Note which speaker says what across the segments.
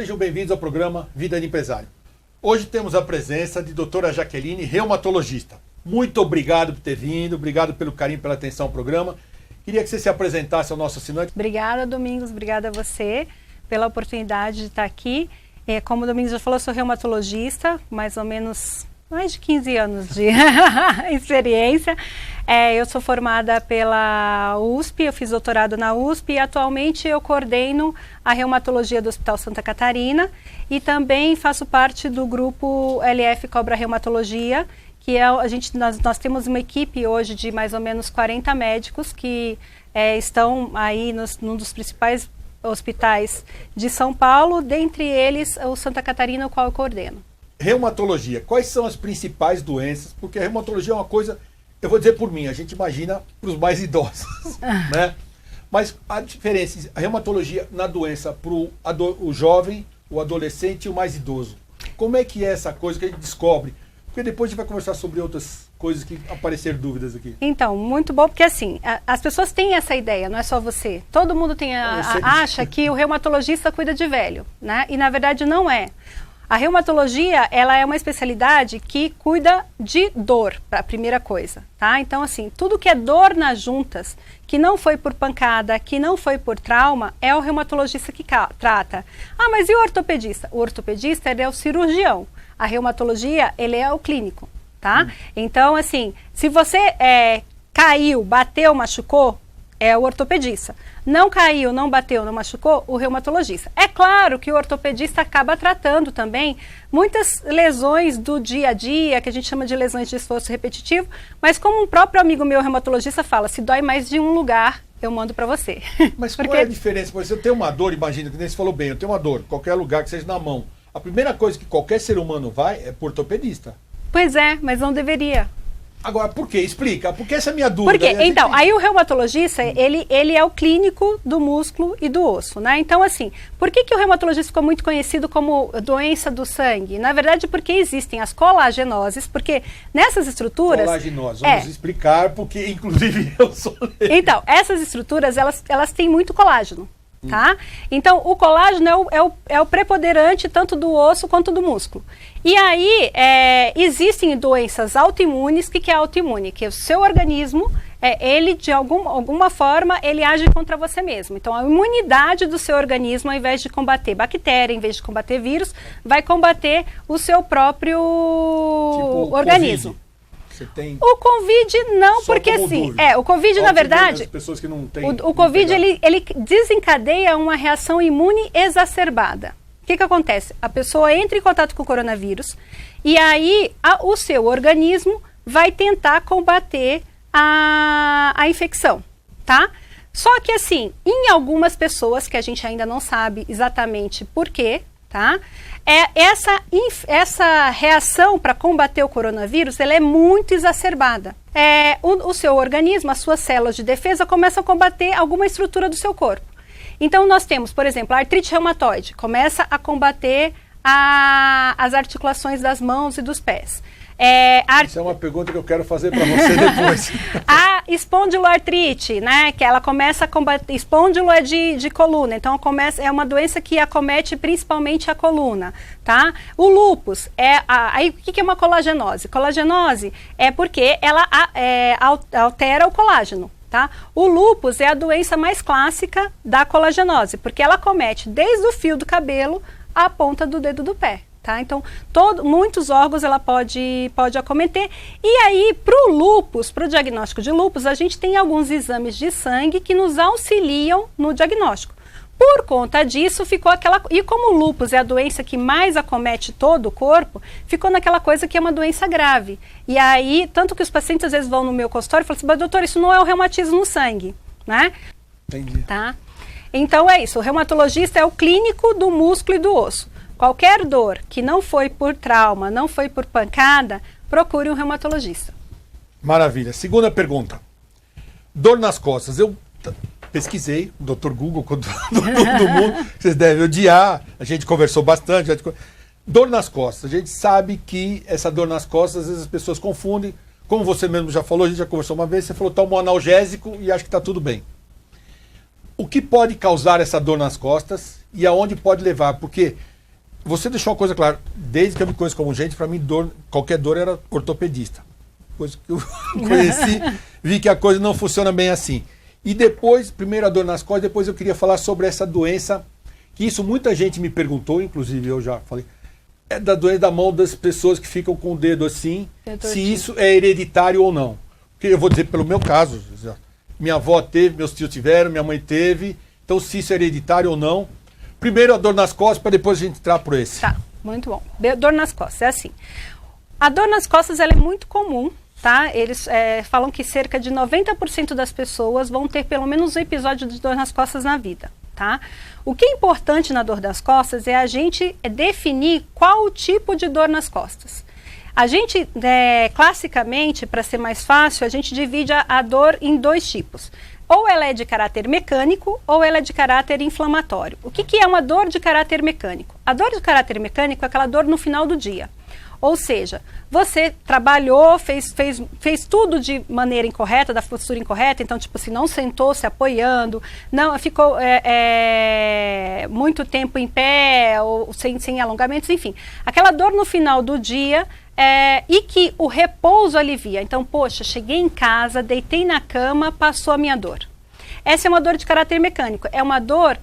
Speaker 1: sejam bem-vindos ao programa Vida de Empresário. Hoje temos a presença de doutora Jaqueline, reumatologista. Muito obrigado por ter vindo, obrigado pelo carinho, pela atenção ao programa. Queria que você se apresentasse ao nosso assinante.
Speaker 2: Obrigada, Domingos, obrigada a você pela oportunidade de estar aqui. Como o Domingos já falou, eu sou reumatologista, mais de 15 anos de experiência. Eu sou formada pela USP, eu fiz doutorado na USP e atualmente eu coordeno a reumatologia do Hospital Santa Catarina e também faço parte do grupo LF Cobra Reumatologia, que nós temos uma equipe hoje de mais ou menos 40 médicos que estão aí num dos principais hospitais de São Paulo, dentre eles o Santa Catarina, o qual eu coordeno.
Speaker 1: Reumatologia, quais são as principais doenças? Porque a reumatologia é uma coisa, eu vou dizer por mim, a gente imagina para os mais idosos, né? Mas a diferença, a reumatologia na doença para o jovem, o adolescente e o mais idoso. Como é que é essa coisa que a gente descobre? Porque depois a gente vai conversar sobre outras coisas que apareceram dúvidas aqui.
Speaker 2: Então, muito bom, porque assim, as pessoas têm essa ideia, não é só você. Todo mundo acha que o reumatologista cuida de velho, né? E na verdade não é. A reumatologia, ela é uma especialidade que cuida de dor, a primeira coisa, tá? Então, assim, tudo que é dor nas juntas, que não foi por pancada, que não foi por trauma, é o reumatologista que trata. Ah, mas e o ortopedista? O ortopedista, ele é o cirurgião. A reumatologia, ele é o clínico, tá? Então, assim, se você caiu, bateu, machucou, é o ortopedista. Não caiu, não bateu, não machucou, o reumatologista. É claro que o ortopedista acaba tratando também muitas lesões do dia a dia, que a gente chama de lesões de esforço repetitivo, mas como um próprio amigo meu reumatologista fala, se dói mais de um lugar, eu mando para você.
Speaker 1: Mas qual é a diferença? Porque se eu tenho uma dor, imagina, que nem você falou bem, eu tenho uma dor, qualquer lugar que seja na mão. A primeira coisa que qualquer ser humano vai é pro ortopedista.
Speaker 2: Pois é, mas não deveria.
Speaker 1: Agora, por quê? Explica. Porque essa é a minha dúvida.
Speaker 2: Porque, então, aí o reumatologista, ele é o clínico do músculo e do osso, né? Então, assim, por que o reumatologista ficou muito conhecido como doença do sangue? Na verdade, porque existem as colagenoses, porque nessas estruturas...
Speaker 1: Colagenose, vamos explicar, porque inclusive eu sou leigo.
Speaker 2: Então, essas estruturas, elas têm muito colágeno. Tá? Então, o colágeno é o preponderante tanto do osso quanto do músculo. E aí, existem doenças autoimunes. O que é autoimune? Que o seu organismo, ele de alguma forma, ele age contra você mesmo. Então, a imunidade do seu organismo, ao invés de combater bactéria, ao invés de combater vírus, vai combater o seu próprio organismo.
Speaker 1: COVID.
Speaker 2: O Covid não, porque assim, o Covid na verdade,
Speaker 1: pessoas que não têm,
Speaker 2: o Covid ele desencadeia uma reação imune exacerbada. O que acontece? A pessoa entra em contato com o coronavírus e aí o seu organismo vai tentar combater a infecção, tá? Só que assim, em algumas pessoas, que a gente ainda não sabe exatamente por quê, tá? Essa reação para combater o coronavírus, ela é muito exacerbada. O seu organismo, as suas células de defesa começam a combater alguma estrutura do seu corpo. Então nós temos, por exemplo, a artrite reumatoide, começa a combater as articulações das mãos e dos pés.
Speaker 1: Isso é uma pergunta que eu quero fazer para você depois.
Speaker 2: A espondiloartrite, né, que ela começa a combater, espôndilo é de coluna, então é uma doença que acomete principalmente a coluna, tá? O lúpus, aí o que é uma colagenose? Colagenose é porque ela altera o colágeno. Tá? O lúpus é a doença mais clássica da colagenose, porque ela acomete desde o fio do cabelo à ponta do dedo do pé. Tá? Então, muitos órgãos ela pode acometer. E aí, para o lúpus, para o diagnóstico de lúpus, a gente tem alguns exames de sangue que nos auxiliam no diagnóstico. Por conta disso, ficou aquela... E como o lúpus é a doença que mais acomete todo o corpo, ficou naquela coisa que é uma doença grave. E aí, tanto que os pacientes às vezes vão no meu consultório e falam assim, mas doutor, isso não é o reumatismo no sangue, né?
Speaker 1: Entendi.
Speaker 2: Tá? Então é isso, o reumatologista é o clínico do músculo e do osso. Qualquer dor que não foi por trauma, não foi por pancada, procure um reumatologista.
Speaker 1: Maravilha. Segunda pergunta. Dor nas costas. Eu pesquisei, o Dr. Google, com todo mundo, vocês devem odiar, a gente conversou bastante. Dor nas costas. A gente sabe que essa dor nas costas, às vezes as pessoas confundem. Como você mesmo já falou, a gente já conversou uma vez, você falou toma um analgésico e acha que está tudo bem. O que pode causar essa dor nas costas e aonde pode levar? Porque você deixou uma coisa clara. Desde que eu me conheço como gente, para mim, qualquer dor era ortopedista. Depois que eu conheci, vi que a coisa não funciona bem assim. E depois, primeiro a dor nas costas, depois eu queria falar sobre essa doença, que isso muita gente me perguntou, inclusive eu já falei, é da doença da mão das pessoas que ficam com o dedo assim, se isso é hereditário ou não. Porque eu vou dizer pelo meu caso, minha avó teve, meus tios tiveram, minha mãe teve, então se isso é hereditário ou não. Primeiro a dor nas costas, para depois a gente entrar por esse.
Speaker 2: Tá, muito bom. Dor nas costas, é assim. A dor nas costas ela é muito comum, tá? Eles falam que cerca de 90% das pessoas vão ter pelo menos um episódio de dor nas costas na vida, tá? O que é importante na dor das costas é a gente definir qual o tipo de dor nas costas. A gente, classicamente, para ser mais fácil, a gente divide a dor em dois tipos. Ou ela é de caráter mecânico, ou ela é de caráter inflamatório. O que é uma dor de caráter mecânico? A dor de caráter mecânico é aquela dor no final do dia. Ou seja, você trabalhou, fez tudo de maneira incorreta, da postura incorreta, então, tipo assim, não sentou se apoiando, não ficou muito tempo em pé, ou sem alongamentos, enfim. Aquela dor no final do dia e que o repouso alivia. Então, poxa, cheguei em casa, deitei na cama, passou a minha dor. Essa é uma dor de caráter mecânico, é uma dor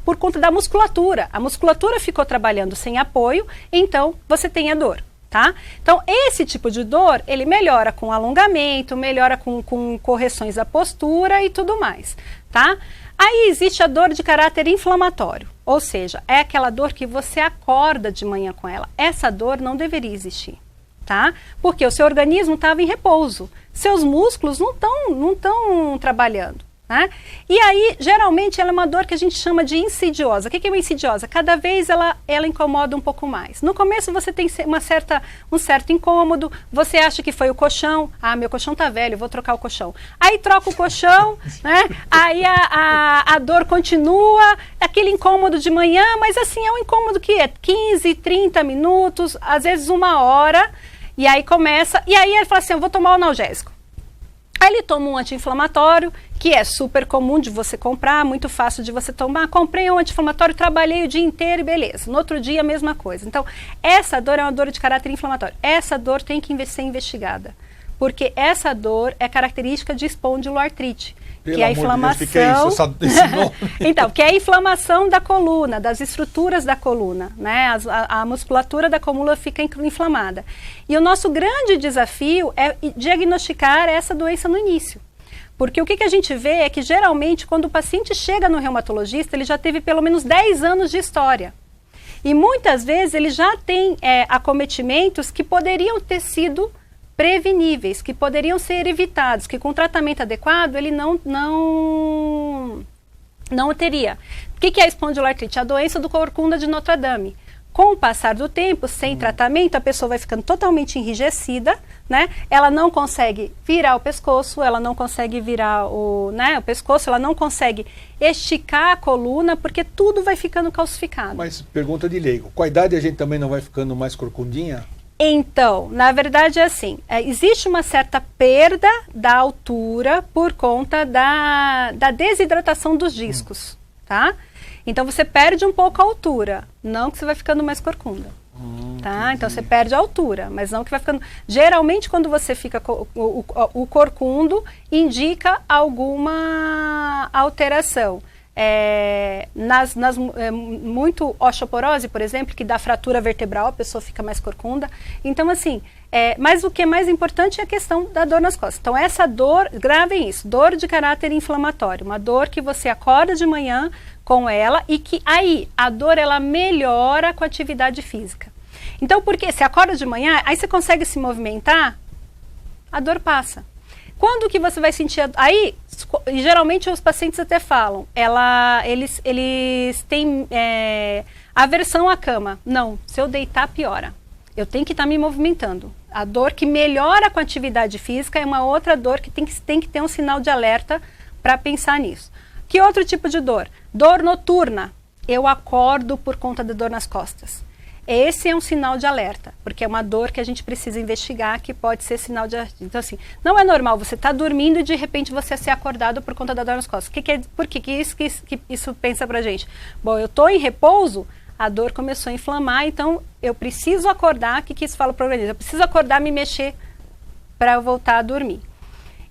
Speaker 2: por conta da musculatura. A musculatura ficou trabalhando sem apoio, então você tem a dor, tá? Então, esse tipo de dor, ele melhora com alongamento, melhora com correções da postura e tudo mais, tá? Aí existe a dor de caráter inflamatório, ou seja, é aquela dor que você acorda de manhã com ela. Essa dor não deveria existir, tá? Porque o seu organismo estava em repouso, seus músculos não estão trabalhando, né? E aí, geralmente, ela é uma dor que a gente chama de insidiosa. O que é uma insidiosa? Cada vez ela incomoda um pouco mais. No começo você tem um certo incômodo, você acha que foi o colchão, meu colchão tá velho, vou trocar o colchão. Aí troca o colchão, né? Aí a dor continua, aquele incômodo de manhã, mas assim, é um incômodo que é 15, 30 minutos, às vezes 1 hora, e aí começa, e aí ele fala assim, eu vou tomar o analgésico. Aí ele toma um anti-inflamatório, que é super comum de você comprar, muito fácil de você tomar. Comprei um anti-inflamatório, trabalhei o dia inteiro e beleza. No outro dia, a mesma coisa. Então, essa dor é uma dor de caráter inflamatório. Essa dor tem que ser investigada, porque essa dor é característica de espondiloartrite.
Speaker 1: Pelo
Speaker 2: que é a inflamação. Então, que é a inflamação da coluna, das estruturas da coluna, né? A musculatura da coluna fica inflamada. E o nosso grande desafio é diagnosticar essa doença no início. Porque o que a gente vê é que, geralmente, quando o paciente chega no reumatologista, ele já teve pelo menos 10 anos de história. E muitas vezes ele já tem acometimentos que poderiam ter sido preveníveis, que poderiam ser evitados, que com tratamento adequado ele não teria. O que é a espondiloartrite? A doença do corcunda de Notre Dame. Com o passar do tempo, sem tratamento, a pessoa vai ficando totalmente enrijecida, né? Ela não consegue virar o pescoço, ela não consegue virar o pescoço, ela não consegue esticar a coluna, porque tudo vai ficando calcificado.
Speaker 1: Mas pergunta de leigo, com a idade a gente também não vai ficando mais corcundinha?
Speaker 2: Então, na verdade é assim, existe uma certa perda da altura por conta da desidratação dos discos, tá? Então você perde um pouco a altura, não que você vai ficando mais corcunda, tá? Então você perde a altura, mas não que vai ficando... Geralmente quando você fica o corcundo, indica alguma alteração. Muito osteoporose, por exemplo, que dá fratura vertebral, a pessoa fica mais corcunda. Então, assim, mas o que é mais importante é a questão da dor nas costas. Então, essa dor, gravem isso, dor de caráter inflamatório, uma dor que você acorda de manhã com ela e que aí a dor ela melhora com a atividade física. Então, porque você acorda de manhã, aí você consegue se movimentar, a dor passa. Quando que você vai sentir... Aí, geralmente os pacientes até falam, eles têm aversão à cama. Não, se eu deitar, piora. Eu tenho que estar me movimentando. A dor que melhora com a atividade física é uma outra dor que tem que ter um sinal de alerta para pensar nisso. Que outro tipo de dor? Dor noturna. Eu acordo por conta da dor nas costas. esse é um sinal de alerta, porque é uma dor que a gente precisa investigar, que pode ser sinal de... Então, assim, não é normal você estar dormindo e de repente você ser acordado por conta da dor nas costas. Por que isso pensa pra gente? Bom, eu estou em repouso, a dor começou a inflamar, então eu preciso acordar. O que isso fala para o organismo? Eu preciso acordar, me mexer para eu voltar a dormir.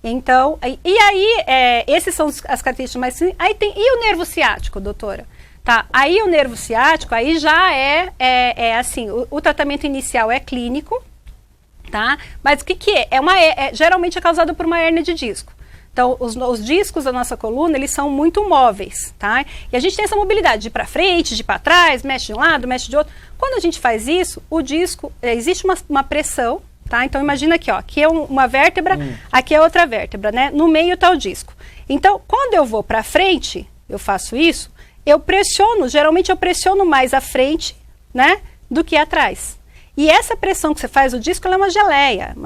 Speaker 2: Então, e aí, esses são as características mais... Aí tem, e o nervo ciático, doutora? Tá, aí o nervo ciático, aí já é assim, o tratamento inicial é clínico, tá? Mas o que é? Geralmente é causado por uma hérnia de disco. Então, os discos da nossa coluna, eles são muito móveis, tá? E a gente tem essa mobilidade de ir para frente, de ir para trás, mexe de um lado, mexe de outro. Quando a gente faz isso, o disco, existe uma pressão, tá? Então, imagina aqui, ó, aqui é uma vértebra, aqui é outra vértebra, né? No meio está o disco. Então, quando eu vou para frente, eu faço isso, eu pressiono, geralmente eu pressiono mais à frente, né, do que atrás. E essa pressão que você faz, o disco, ela é uma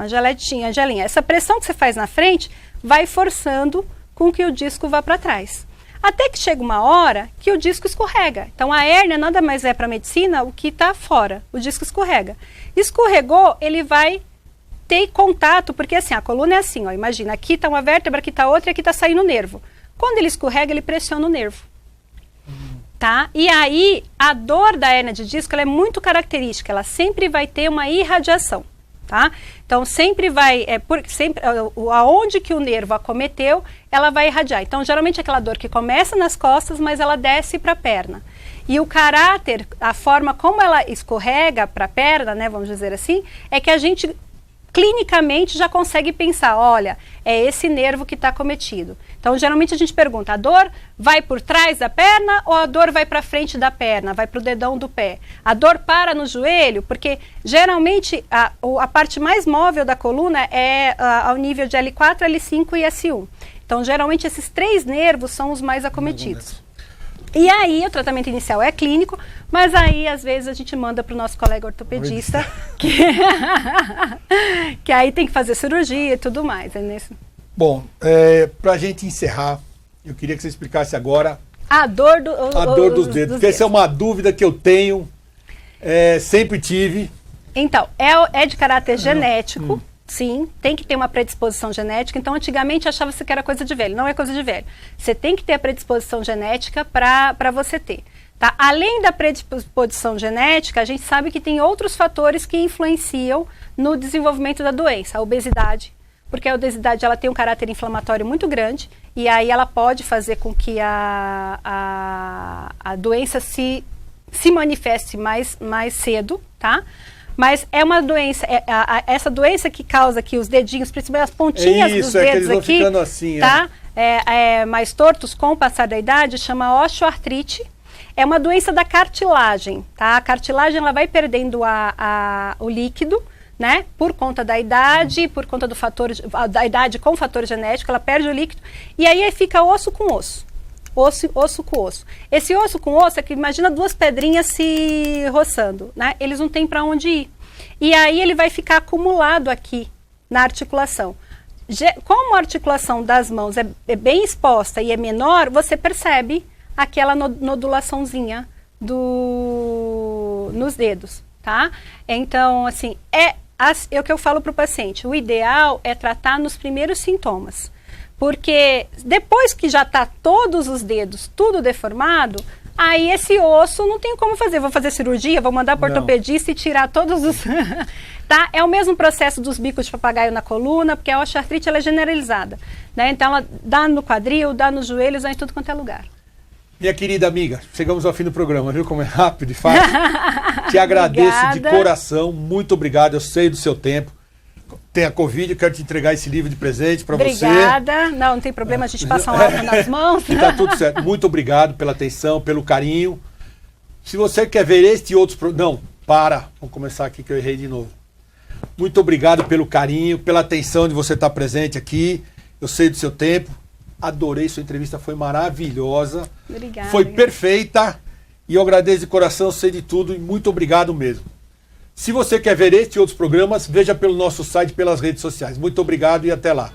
Speaker 2: gelinha. Essa pressão que você faz na frente vai forçando com que o disco vá para trás. Até que chega uma hora que o disco escorrega. Então, a hérnia nada mais é para a medicina o que está fora. O disco escorrega. Escorregou, ele vai ter contato, porque assim, a coluna é assim, ó, imagina, aqui está uma vértebra, aqui está outra e aqui está saindo o nervo. Quando ele escorrega, ele pressiona o nervo. Tá? E aí, a dor da hérnia de disco, ela é muito característica, ela sempre vai ter uma irradiação, tá? Então, sempre vai, aonde que o nervo acometeu, ela vai irradiar. Então, geralmente é aquela dor que começa nas costas, mas ela desce para a perna. E o caráter, a forma como ela escorrega para a perna, né, vamos dizer assim, é que a gente clinicamente já consegue pensar, olha, é esse nervo que está acometido. Então, geralmente a gente pergunta, a dor vai por trás da perna ou a dor vai para frente da perna, vai para o dedão do pé? A dor para no joelho? Porque, geralmente, a parte mais móvel da coluna é ao nível de L4, L5 e S1. Então, geralmente, esses 3 nervos são os mais acometidos. E aí, o tratamento inicial é clínico, mas aí, às vezes, a gente manda para o nosso colega ortopedista, que aí tem que fazer cirurgia e tudo mais. É nesse...
Speaker 1: Bom, para a gente encerrar, eu queria que você explicasse agora
Speaker 2: a dor
Speaker 1: dos dedos, porque essa é uma dúvida que eu tenho, sempre tive.
Speaker 2: Então, é de caráter genético. Sim, tem que ter uma predisposição genética. Então, antigamente achava-se que era coisa de velho. Não é coisa de velho. Você tem que ter a predisposição genética para você ter. Tá? Além da predisposição genética, a gente sabe que tem outros fatores que influenciam no desenvolvimento da doença. A obesidade, porque a obesidade ela tem um caráter inflamatório muito grande e aí ela pode fazer com que a doença se manifeste mais cedo, tá? Mas é uma doença, essa doença que causa aqui os dedinhos, principalmente as pontinhas dos dedos
Speaker 1: que eles vão
Speaker 2: aqui,
Speaker 1: ficando assim,
Speaker 2: tá? Mais tortos com o passar da idade, chama osteoartrite. É uma doença da cartilagem, tá? A cartilagem ela vai perdendo o líquido, né? Por conta da idade, por conta da idade com fator genético, ela perde o líquido e aí fica osso com osso. Osso com osso. Esse osso com osso é que imagina 2 pedrinhas se roçando, né? Eles não têm para onde ir. E aí ele vai ficar acumulado aqui na articulação. Como a articulação das mãos é bem exposta e é menor, você percebe aquela nodulaçãozinha nos dedos, tá? Então, assim, é o que eu falo para o paciente. O ideal é tratar nos primeiros sintomas. Porque depois que já está todos os dedos tudo deformado, aí esse osso não tem como fazer. Vou fazer cirurgia, vou mandar para o ortopedista e tirar todos os... tá? É o mesmo processo dos bicos de papagaio na coluna, porque a osteoartrite ela é generalizada. Né? Então ela dá no quadril, dá nos joelhos, dá em tudo quanto é lugar.
Speaker 1: Minha querida amiga, chegamos ao fim do programa, viu como é rápido e fácil? Te agradeço de coração, muito obrigado, eu sei do seu tempo. Tem a Covid, eu quero te entregar esse livro de presente para você.
Speaker 2: Obrigada. Não tem problema, a gente passa um álcool nas mãos.
Speaker 1: E tá tudo certo. Muito obrigado pela atenção, pelo carinho. Se você quer ver este e outros... Não, vamos começar aqui que eu errei de novo. Muito obrigado pelo carinho, pela atenção de você estar presente aqui. Eu sei do seu tempo. Adorei sua entrevista, foi maravilhosa.
Speaker 2: Obrigada.
Speaker 1: Foi perfeita. E eu agradeço de coração, sei de tudo e muito obrigado mesmo. Se você quer ver este e outros programas, veja pelo nosso site, pelas redes sociais. Muito obrigado e até lá.